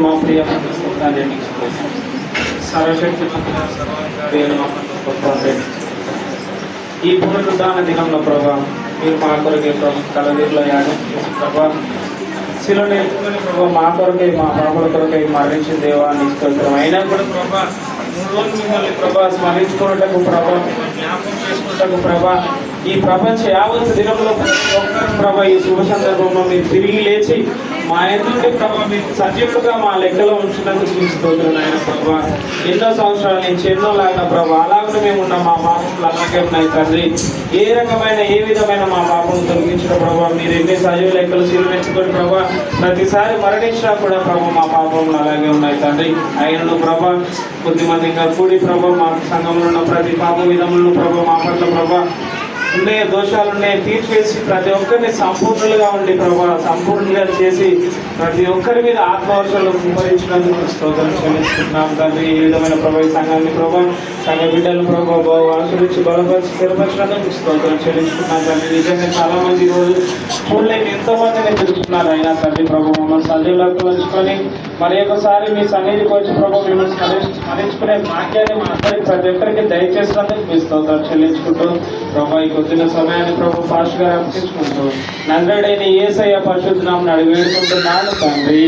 మా ప్రియ సర్వశక్తి ఈ పునరుద్ధాన దినంలో ప్రభా మీరు మా కొరకే కలవీరులో యాగం చేసి ప్రభా శిలో నేర్చుకుని ప్రభా మా కొరకై మా పాపల కొరకై మరణించిన దేవాన్ని స్తోత్రం. అయినా కూడా ప్రభా 3 రోజులు మిమ్మల్ని ప్రభా స్మరించుకున్నటకు ప్రభా జ్ఞాపకం చేసుకున్నటకు ప్రభా ఈ ప్రపంచ యావత్ దినంలో ప్రతి ఒక్కరు ప్రభా ఈ శుభ సందర్భంలో మీరు తిరిగి లేచి మా ఎందుకంటే ప్రభా మీరు సజీవులుగా మా లెక్కలో ఉంచినందుకు స్తోత్రం. ఆయన ప్రభా ఎన్నో సంవత్సరాల నుంచి ఎన్నో లాగా ప్రభా అలాగే మేము ఉన్న మా పాపములు అలాగే ఉన్నాయి తండ్రి. ఏ రకమైన ఏ విధమైన మా పాపం తొలగించిన ప్రభా మీరు ఎన్ని సజీవ లెక్కలు శీలమెచ్చుకొని ప్రభా ప్రతిసారి మరణించినా కూడా ప్రభా మా పాపములు అలాగే ఉన్నాయి తండ్రి. ఆయనను ప్రభా కొద్దిమందిగా కూడి ప్రభా మా సంఘంలో ఉన్న ప్రతి పాప విధములను ప్రభా మా పట్ల ప్రభా ఉండే దోషాలున్నాయి తీర్చివేసి ప్రతి ఒక్కరిని సంపూర్ణులుగా ఉండి ప్రభా సంపూర్ణంగా చేసి ప్రతి ఒక్కరి మీద ఆత్మవర్షాలు కుమరించినందుకు స్తోత్రం చెల్లిస్తున్నాం తండ్రి. ఈ విధమైన ప్రభా ఈ సంఘాన్ని ప్రభా సంఘ బిడ్డలు ప్రభా ఆశ్రయించి బలపరిచి స్థిరపరిచినందుకు స్తోత్రం చెల్లిస్తున్నాం తండ్రి. నిజంగా చాలా మంది ఈరోజు చూడలేని ఎంతో మందిని తెలుస్తున్నారు. అయినా తండ్రి ప్రభు మమ్మల్ని సజీవులకు ఉంచుకొని మరి ఒకసారి మీ సన్నిధికి వచ్చి ప్రభు మిమ్మల్ని స్మరించుకునే భాగ్యాన్ని మా అందరికి ప్రతి ఒక్కరికి దయచేసినందుకు మీ స్తోత్రం చెల్లించుకుంటూ ప్రభా ఈ కొద్దిన సమయాన్ని ప్రభు పాష్ గారు అర్పించుకుంటూ నన్నుడైన యేసయ్య పరిశుద్ధ నామమున అడిగి వేడుకుంటున్నాను తండ్రి.